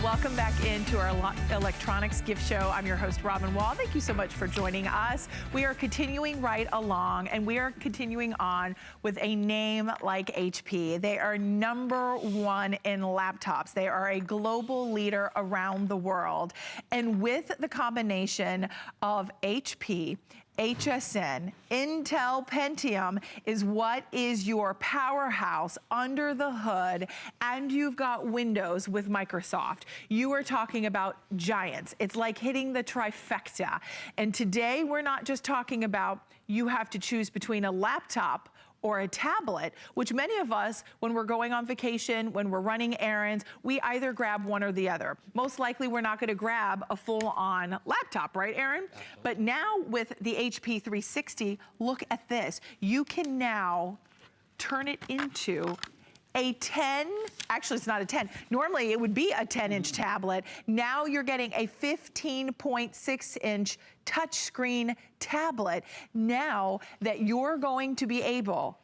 welcome back into our electronics gift show. I'm your host, Robin Wall. Thank you so much for joining us. We are continuing right along, and we are continuing on with a name like HP. They are #1 in laptops. They are a global leader around the world. And with the combination of HP, HSN, Intel Pentium is what is your powerhouse under the hood, and you've got Windows with Microsoft. You are talking about giants. It's like hitting the trifecta. And today we're not just talking about you have to choose between a laptop or a tablet, which many of us, when we're going on vacation, when we're running errands, we either grab one or the other. Most likely we're not gonna grab a full-on laptop, right, Aaron? Absolutely. But now with the HP 360, look at this. You can now turn it into a 10, actually it's not a 10. Normally it would be a 10-inch tablet. Now you're getting a 15.6-inch touchscreen tablet. Now that you're going to be able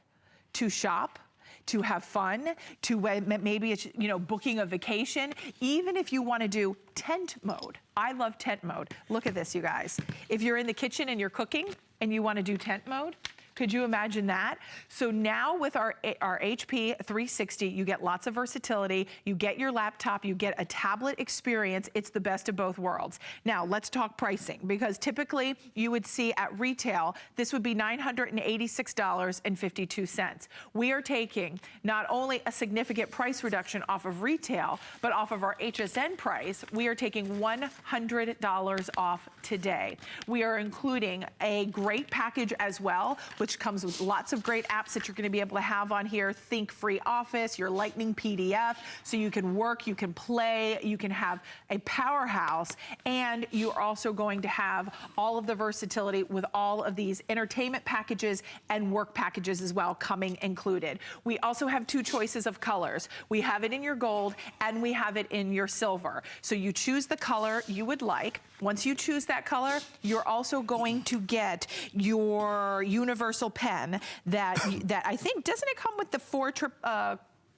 to shop, to have fun, to maybe it's, you know, booking a vacation, even if you want to do tent mode. I love tent mode. Look at this, you guys. If you're in the kitchen and you're cooking and you want to do tent mode, could you imagine that? So now with our HP 360, you get lots of versatility, you get your laptop, you get a tablet experience. It's the best of both worlds. Now let's talk pricing, because typically you would see at retail, this would be $986.52. We are taking not only a significant price reduction off of retail, but off of our HSN price, we are taking $100 off today. We are including a great package as well, which comes with lots of great apps that you're going to be able to have on here. Think Free Office, your Lightning PDF, so you can work, you can play, you can have a powerhouse, and you're also going to have all of the versatility with all of these entertainment packages and work packages as well coming included. We also have 2 choices of colors. We have it in your gold and we have it in your silver. So you choose the color you would like. Once you choose that color, you're also going to get your universal pen that I think, doesn't it come with the 4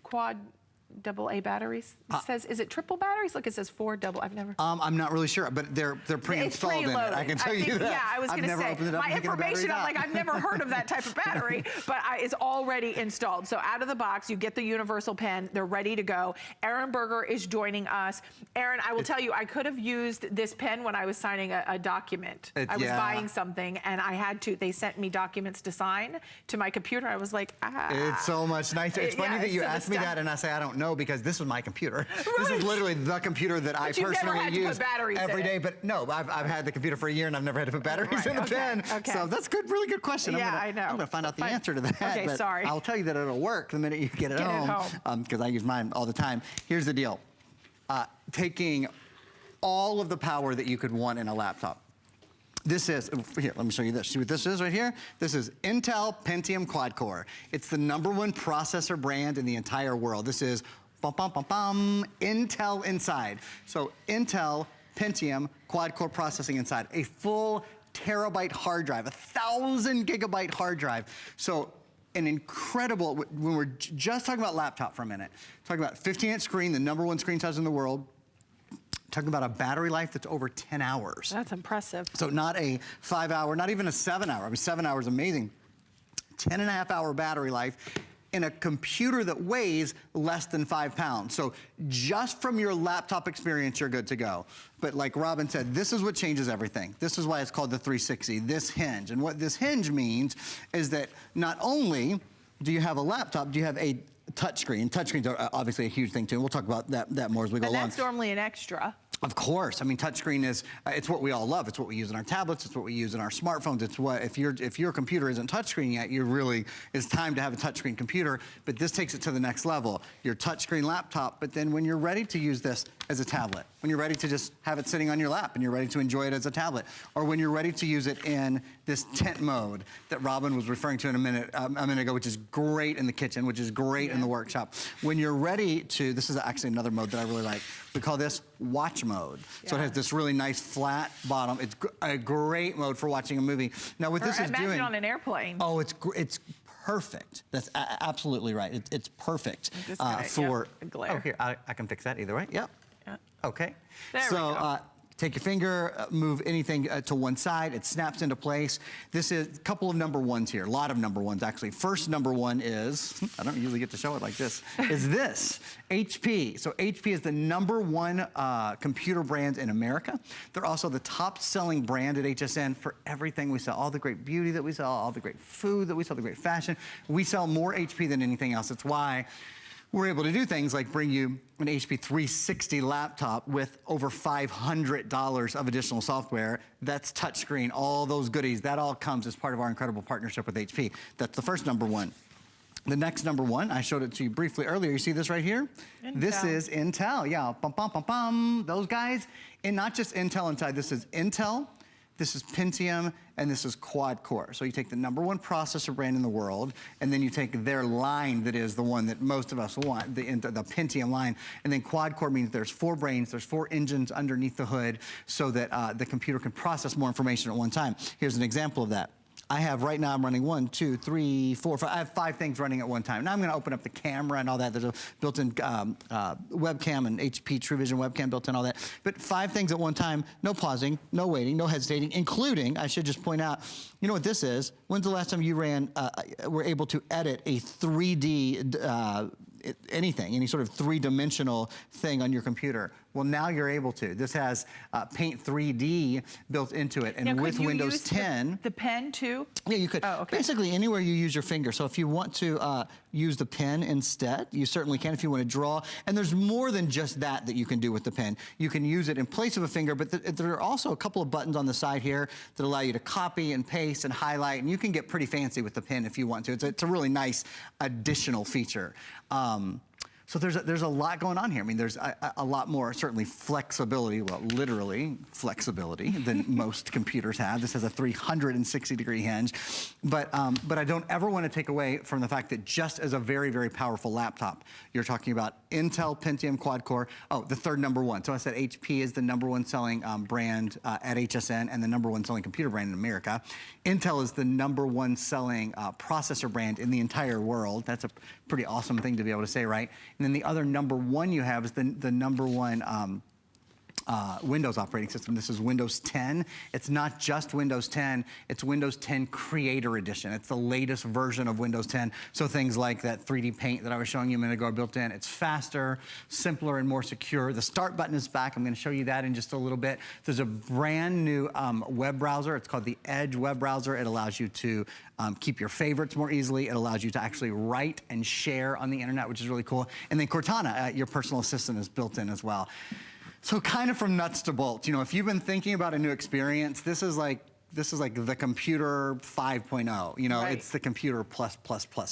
quad AA batteries? It says, is it triple batteries? Look, it says 4 double. I've never. I'm not really sure, but they're pre-installed in it. I can tell you that. Yeah, I was going to say, my information, I'm like, I've never heard of that type of battery, but it's already installed. So out of the box, you get the universal pen. They're ready to go. Aaron Berger is joining us. Aaron, I will tell you, I could have used this pen when I was signing a document. I was buying something, and I had to. They sent me documents to sign to my computer. I was like, It's so much nicer. It's funny that you asked me that, and I say, I don't know, because this is my computer. Right. This is literally the computer that I personally use every day. But no, I've had the computer for a year and I've never had to put batteries in the pen. Okay. So that's good, really good question. Yeah, I know. I'm gonna find out the answer to that. Okay, but sorry. I'll tell you that it'll work the minute you get it home. Because I use mine all the time. Here's the deal. Taking all of the power that you could want in a laptop. This is, here, let me show you this. See what this is right here? This is Intel Pentium Quad Core. It's the #1 processor brand in the entire world. This is Intel inside. So Intel Pentium Quad Core processing inside. A full terabyte hard drive, 1,000 gigabyte hard drive. So an incredible, when we're just talking about laptop for a minute, talking about 15-inch screen, the #1 screen size in the world, talking about a battery life that's over 10 hours. That's impressive. So not a 5-hour, not even a 7-hour. I mean, 7 hours, amazing. 10.5-hour battery life in a computer that weighs less than 5 pounds. So just from your laptop experience, you're good to go. But like Robin said, this is what changes everything. This is why it's called the 360, this hinge. And what this hinge means is that not only do you have a laptop, do you have a touchscreen. Touchscreens are obviously a huge thing too. We'll talk about that more as we go along. And that's normally an extra. Of course. I mean, touchscreen is, it's what we all love. It's what we use in our tablets. It's what we use in our smartphones. It's what, if your computer isn't touchscreen yet, it's time to have a touchscreen computer, but this takes it to the next level. Your touchscreen laptop, but then when you're ready to use this as a tablet, when you're ready to just have it sitting on your lap and you're ready to enjoy it as a tablet, or when you're ready to use it in this tent mode that Robin was referring to a minute ago, which is great in the kitchen, which is great in the workshop. When you're ready to, this is actually another mode that I really like. We call this watch mode. So it has this really nice flat bottom. It's a great mode for watching a movie. Now what this is doing— Imagine on an airplane. Oh, it's perfect. That's absolutely right. It's perfect for— glare. Oh, here, I can fix that either way. Yep. Okay. There we go. Take your finger, move anything to one side, it snaps into place. This is a couple of number ones here, a lot of number ones actually. First number one is, I don't usually get to show it like this, is this, HP. So HP is the #1 computer brand in America. They're also the top selling brand at HSN for everything we sell, all the great beauty that we sell, all the great food that we sell, the great fashion. We sell more HP than anything else. That's why we're able to do things like bring you an HP 360 laptop with over $500 of additional software. That's touchscreen, all those goodies. That all comes as part of our incredible partnership with HP. That's the first number one. The next number one, I showed it to you briefly earlier. You see this right here? Intel. This is Intel, yeah, bum, bum, bum, bum. Those guys, and not just Intel inside, this is Intel, this is Pentium, and this is quad core. So you take the #1 processor brand in the world, and then you take their line that is the one that most of us want, the Pentium line, and then quad core means there's 4 brains, there's 4 engines underneath the hood so that the computer can process more information at one time. Here's an example of that. I have right now, I'm running 1, 2, 3, 4, 5. I have 5 things running at one time. Now I'm gonna open up the camera and all that. There's a built-in webcam and HP True Vision webcam built in, all that. But 5 things at one time, no pausing, no waiting, no hesitating, including, I should just point out, you know what this is? When's the last time you were able to edit a 3D anything, any sort of 3-dimensional thing on your computer? Well, now you're able to. This has Paint 3D built into it, and now, with Windows 10, the pen too. Yeah, you could. Oh, okay. Basically, anywhere you use your finger. So if you want to use the pen instead, you certainly can. If you want to draw, and there's more than just that you can do with the pen. You can use it in place of a finger, but there are also a couple of buttons on the side here that allow you to copy and paste and highlight, and you can get pretty fancy with the pen if you want to. It's a really nice additional feature. So there's a lot going on here. I mean, there's a lot more, certainly flexibility, well, literally flexibility than most computers have. This has a 360-degree hinge. But I don't ever want to take away from the fact that just as a very, very powerful laptop, you're talking about Intel Pentium quad core. Oh, the third #1. So I said HP is the #1 selling brand at HSN and the #1 selling computer brand in America. Intel is the #1 selling processor brand in the entire world. That's a pretty awesome thing to be able to say, right? And then the other #1 you have is the #1 Windows operating system. This is Windows 10. It's not just Windows 10, it's Windows 10 Creator Edition. It's the latest version of Windows 10. So things like that 3D paint that I was showing you a minute ago are built in. It's faster, simpler, and more secure. The start button is back. I'm gonna show you that in just a little bit. There's a brand new web browser. It's called the Edge web browser. It allows you to keep your favorites more easily. It allows you to actually write and share on the internet, which is really cool. And then Cortana, your personal assistant, is built in as well. So kind of from nuts to bolts, you know, if you've been thinking about a new experience, this is like the computer 5.0, you know, right. It's the computer plus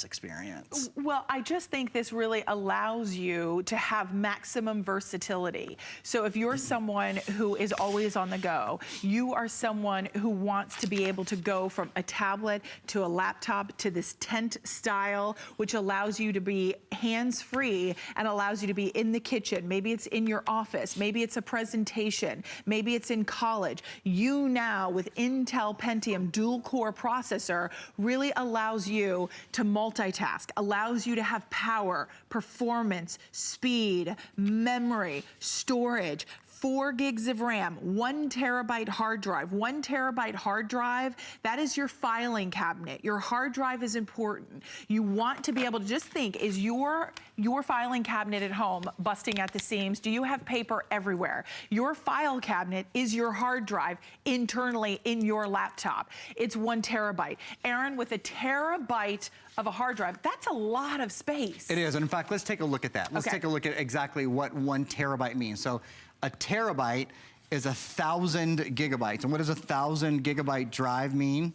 experience. Well, I just think this really allows you to have maximum versatility. So if you're someone who is always on the go, you are someone who wants to be able to go from a tablet to a laptop to this tent style, which allows you to be hands-free and allows you to be in the kitchen. Maybe it's in your office, maybe it's a presentation, maybe it's in college. You now, with Intel Pentium dual-core processor, really allows you to multitask, allows you to have power, performance, speed, memory, storage, 4 gigs of RAM, 1 terabyte hard drive. 1 terabyte hard drive, that is your filing cabinet. Your hard drive is important. You want to be able to just think, is your filing cabinet at home busting at the seams? Do you have paper everywhere? Your file cabinet is your hard drive internally in your laptop. It's 1 terabyte. Aaron, with a terabyte of a hard drive, that's a lot of space. It is, and in fact, let's take a look at that. Let's take a look at exactly what 1 terabyte means. So a terabyte is 1,000 gigabytes. And what does a 1,000 gigabyte drive mean?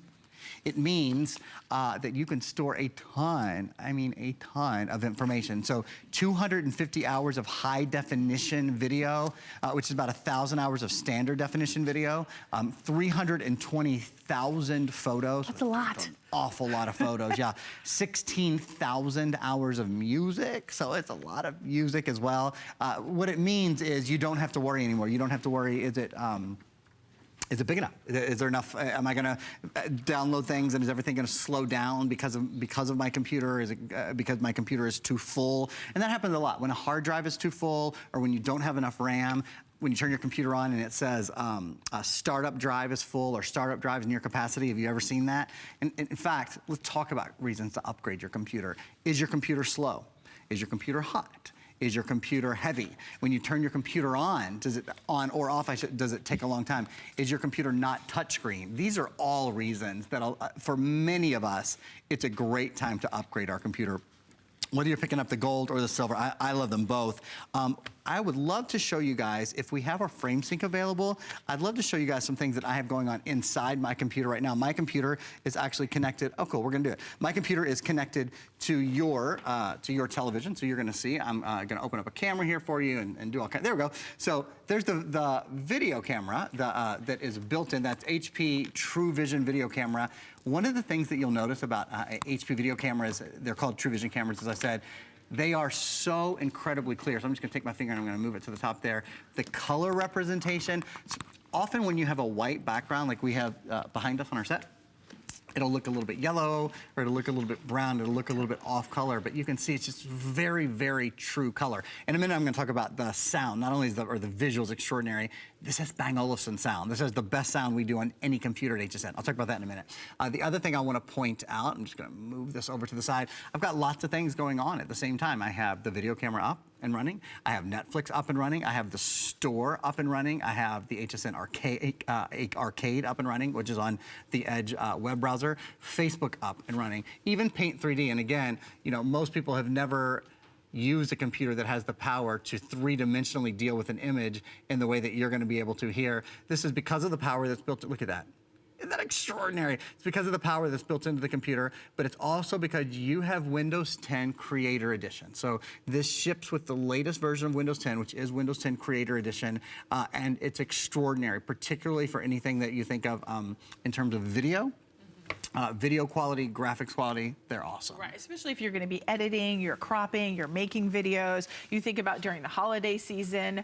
It means that you can store a ton, I mean a ton of information. So 250 hours of high definition video, which is about 1,000 hours of standard definition video, 320,000 photos. That's a lot. That's an awful lot of photos, yeah. 16,000 hours of music, so it's a lot of music as well. What it means is you don't have to worry anymore. You don't have to worry, is it, Is it big enough? Is there enough? Am I going to download things, and is everything going to slow down because of my computer? Is it because my computer is too full? And that happens a lot when a hard drive is too full, or when you don't have enough RAM. When you turn your computer on and it says a startup drive is full, or startup drive is near capacity. Have you ever seen that? And in fact, let's talk about reasons to upgrade your computer. Is your computer slow? Is your computer hot? Is your computer heavy? When you turn your computer on, does it on or off? Does it take a long time? Is your computer not touchscreen? These are all reasons that for many of us, it's a great time to upgrade our computer. Whether you're picking up the gold or the silver, I love them both. I would love to show you guys, if we have our frame sync available, I'd love to show you guys some things that I have going on inside my computer right now. My computer is actually connected. Oh, cool, we're gonna do it. My computer is connected to your television, so you're gonna see. I'm gonna open up a camera here for you and do all kinds. There we go. So there's the video camera that is built in. That's HP True Vision video camera. One of the things that you'll notice about HP video cameras, they're called True Vision cameras, as I said, they are so incredibly clear. So I'm just gonna take my finger and I'm gonna move it to the top there. The color representation, often when you have a white background like we have behind us on our set, it'll look a little bit yellow, or it'll look a little bit brown, it'll look a little bit off color, but you can see it's just very, very true color. In a minute, I'm gonna talk about the sound. Not only is the visuals extraordinary, this has Bang Olufsen sound. This has the best sound we do on any computer at HSN. I'll talk about that in a minute. The other thing I wanna point out, I'm just gonna move this over to the side. I've got lots of things going on at the same time. I have the video camera up and running. I have Netflix up and running. I have the store up and running. I have the HSN arcade up and running, which is on the Edge web browser. Facebook up and running. Even Paint 3D. And again, you know, most people have never used a computer that has the power to three-dimensionally deal with an image in the way that you're going to be able to here. This is because of the power that's built. Look at that. Isn't that extraordinary? It's because of the power that's built into the computer, but it's also because you have Windows 10 Creator Edition. So this ships with the latest version of Windows 10, which is Windows 10 Creator Edition, and it's extraordinary, particularly for anything that you think of in terms of video. Video quality, graphics quality, they're awesome. Right, especially if you're gonna be editing, you're cropping, you're making videos. You think about during the holiday season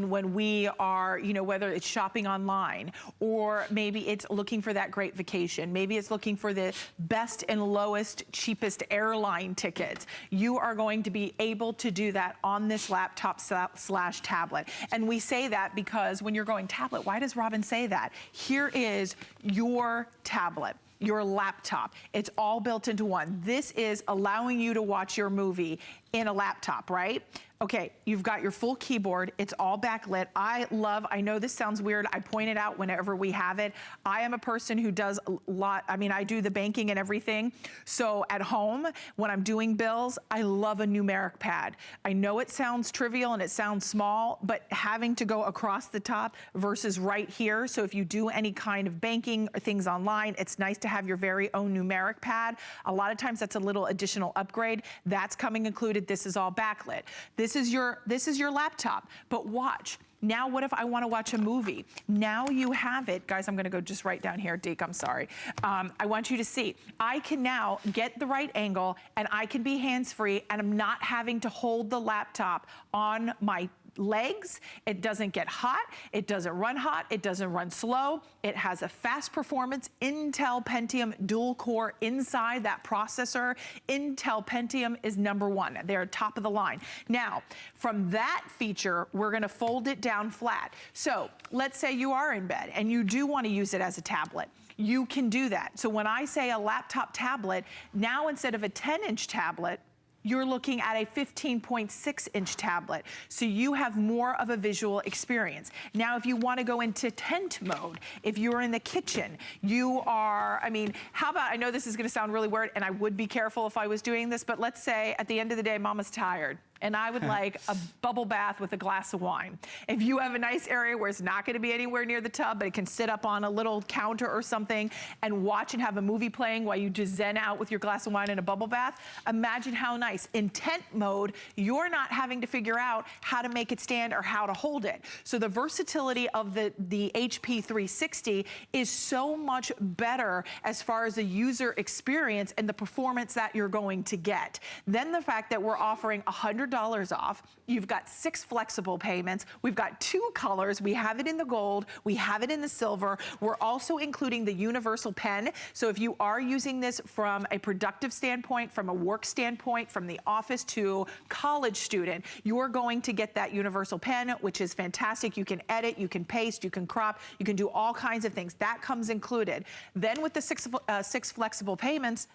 when we are, you know, whether it's shopping online, or maybe it's looking for that great vacation, maybe it's looking for the best and lowest, cheapest airline tickets. You are going to be able to do that on this laptop slash tablet. And we say that because when you're going tablet, why does Robin say that? Here is your tablet, your laptop. It's all built into one. This is allowing you to watch your movie in a laptop, right? Okay, you've got your full keyboard. It's all backlit. I know this sounds weird. I point it out whenever we have it. I am a person who does a lot. I mean, I do the banking and everything. So at home, when I'm doing bills, I love a numeric pad. I know it sounds trivial and it sounds small, but having to go across the top versus right here. So if you do any kind of banking or things online, it's nice to have your very own numeric pad. A lot of times that's a little additional upgrade. That's coming included. This is all backlit. This is your laptop, but watch. Now what if I want to watch a movie? Now you have it. Guys, I'm going to go just right down here. Deke, I'm sorry. I want you to see. I can now get the right angle and I can be hands-free, and I'm not having to hold the laptop on my legs. It doesn't get hot. It doesn't run hot. It doesn't run slow. It has a fast performance Intel Pentium dual core inside that processor. Intel Pentium is #1. They're top of the line. Now, from that feature, we're going to fold it down flat. So let's say you are in bed and you do want to use it as a tablet. You can do that. So when I say a laptop tablet, now instead of a 10-inch tablet, you're looking at a 15.6-inch tablet. So you have more of a visual experience. Now, if you want to go into tent mode, if you're in the kitchen, you are, I mean, how about, I know this is going to sound really weird, and I would be careful if I was doing this, but let's say at the end of the day, Mama's tired, and I would like a bubble bath with a glass of wine. If you have a nice area where it's not gonna be anywhere near the tub, but it can sit up on a little counter or something and watch and have a movie playing while you just zen out with your glass of wine and a bubble bath, imagine how nice. In tent mode, you're not having to figure out how to make it stand or how to hold it. So the versatility of the HP 360 is so much better as far as the user experience and the performance that you're going to get. Then the fact that we're offering $100 $100 off. You've got 6 flexible payments. We've got 2 colors. We have it in the gold. We have it in the silver. We're also including the universal pen. So if you are using this from a productive standpoint, from a work standpoint, from the office to college student, you're going to get that universal pen, which is fantastic. You can edit, you can paste, you can crop, you can do all kinds of things. That comes included. Then with the 6 flexible payments,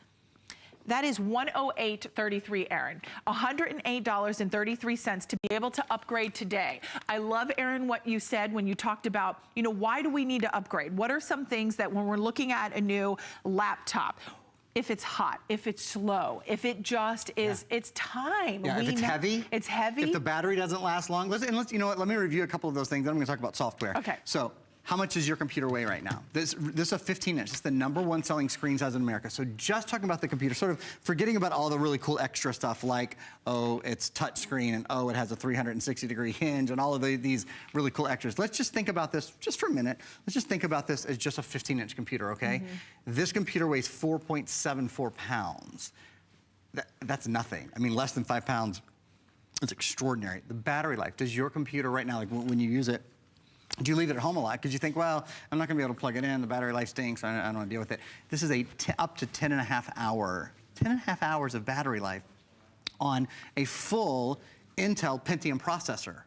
that is $108.33, Erin. $108.33 to be able to upgrade today. I love, Erin, what you said when you talked about, you know, why do we need to upgrade? What are some things that when we're looking at a new laptop, if it's hot, if it's slow, if it just is, it's time. Yeah, if it's heavy. It's heavy. If the battery doesn't last long. You know what, let me review a couple of those things, then I'm gonna talk about software. Okay. So, how much does your computer weigh right now? This is a 15-inch. It's the #1 selling screen size in America. So just talking about the computer, sort of forgetting about all the really cool extra stuff like, oh, it's touchscreen, and oh, it has a 360-degree hinge, and all of these really cool extras. Let's just think about this just for a minute. Let's just think about this as just a 15-inch computer, okay? This computer weighs 4.74 pounds. That's nothing. I mean, less than 5 pounds. It's extraordinary. The battery life. Does your computer right now, like when you use it, do you leave it at home a lot? Because you think, well, I'm not gonna be able to plug it in, the battery life stinks, I don't wanna deal with it. This is up to 10.5 hours of battery life on a full Intel Pentium processor,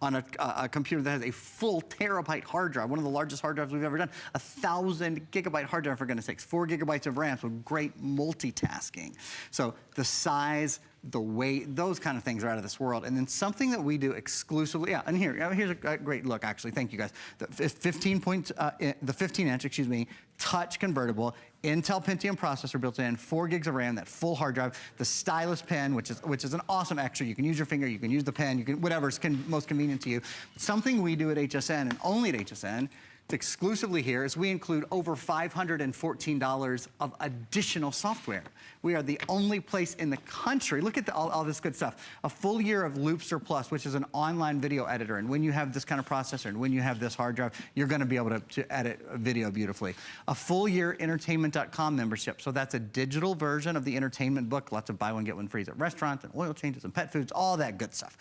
on a computer that has a full terabyte hard drive, one of the largest hard drives we've ever done, 1,000 gigabyte hard drive, for goodness sakes, 4 gigabytes of RAM, so great multitasking. So the size, the weight, those kind of things are out of this world. And then something that we do exclusively, and here's a great look, actually, thank you guys. The 15-inch, excuse me, touch convertible, Intel Pentium processor built in, 4 gigs of RAM, that full hard drive, the stylus pen, which is an awesome extra. You can use your finger, you can use the pen, you can, whatever's most convenient to you. Something we do at HSN, and only at HSN, exclusively here, is we include over $514 of additional software. We are the only place in the country, look at all this good stuff, a full year of Loopster Plus, which is an online video editor, and when you have this kind of processor, and when you have this hard drive, you're gonna be able to edit a video beautifully. A full year entertainment.com membership, so that's a digital version of the entertainment book, lots of buy one, get one frees at restaurants, and oil changes, and pet foods, all that good stuff.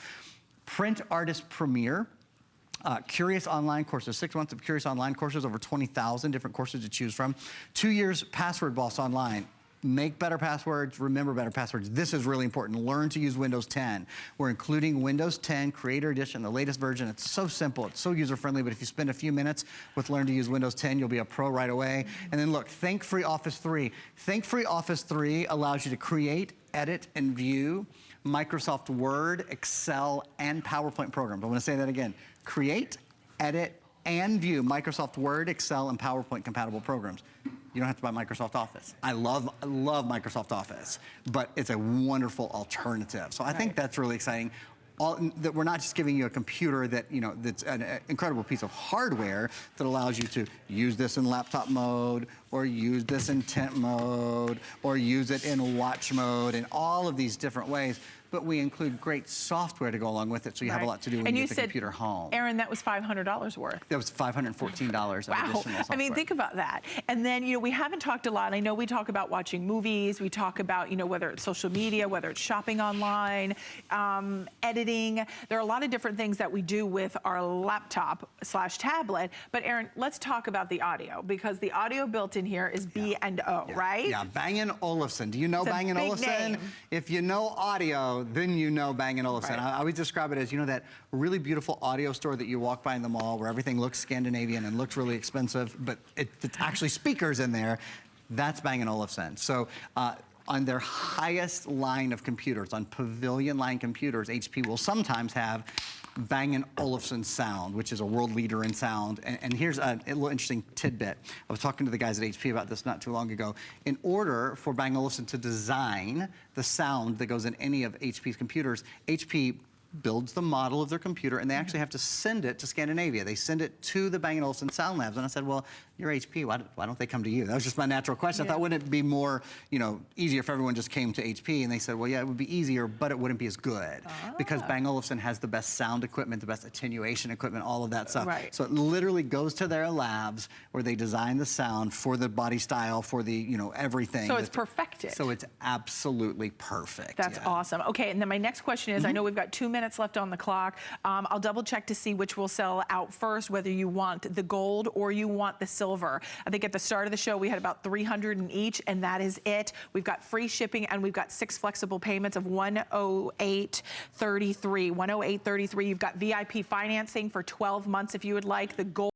Print Artist Premier, Curious Online courses, 6 months of Curious Online courses, over 20,000 different courses to choose from. 2 years Password Boss Online. Make better passwords, remember better passwords. This is really important. Learn to use Windows 10. We're including Windows 10 Creator Edition, the latest version. It's so simple, it's so user-friendly, but if you spend a few minutes with Learn to use Windows 10, you'll be a pro right away. And then look, Think-Free Office 3. Think-Free Office 3 allows you to create, edit, and view Microsoft Word, Excel, and PowerPoint programs. I want to say that again. Create, edit, and view Microsoft Word, Excel, and PowerPoint compatible programs. You don't have to buy Microsoft Office. I love Microsoft Office, but it's a wonderful alternative. So I think that's really exciting. That we're not just giving you a computer that, you know, that's an incredible piece of hardware that allows you to use this in laptop mode, or use this in tent mode, or use it in watch mode, in all of these different ways. But we include great software to go along with it, so you have a lot to do when you get the computer home. Erin, that was $500 worth. That was $514 of additional software. I mean, think about that. And then, you know, we haven't talked a lot. I know we talk about watching movies. We talk about, you know, whether it's social media, whether it's shopping online, editing. There are a lot of different things that we do with our laptop/tablet. But Erin, let's talk about the audio, because the audio built in here is B&O, right? Yeah, Bang & Olufsen. Do you know Bang & Olufsen? If you know audio, then you know Bang & Olufsen. I always describe it as, you know, that really beautiful audio store that you walk by in the mall where everything looks Scandinavian and looks really expensive, but it's actually speakers in there. That's Bang & Olufsen. So on their highest line of computers, on Pavilion line computers, HP will sometimes have Bang & Olufsen sound, which is a world leader in sound. And here's a little interesting tidbit. I was talking to the guys at HP about this not too long ago. In order for Bang & Olufsen to design the sound that goes in any of HP's computers, HP builds the model of their computer, and they actually have to send it to Scandinavia. They send it to the Bang & Olufsen Sound Labs. And I said, well, you're HP, why don't they come to you? That was just my natural question. I thought, wouldn't it be more, easier if everyone just came to HP? And they said, well, yeah, it would be easier, but it wouldn't be as good. Because Bang & Olufsen has the best sound equipment, the best attenuation equipment, all of that stuff. Right. So it literally goes to their labs where they design the sound for the body style, for the, everything. So it's perfected. So it's absolutely perfect. That's awesome. Okay, and then my next question is, I know we've got 2 minutes left on the clock. I'll double check to see which will sell out first, whether you want the gold or you want the silver. I think at the start of the show, we had about 300 in each, and that is it. We've got free shipping, and we've got 6 flexible payments of $108.33. $108.33. You've got VIP financing for 12 months if you would like. The gold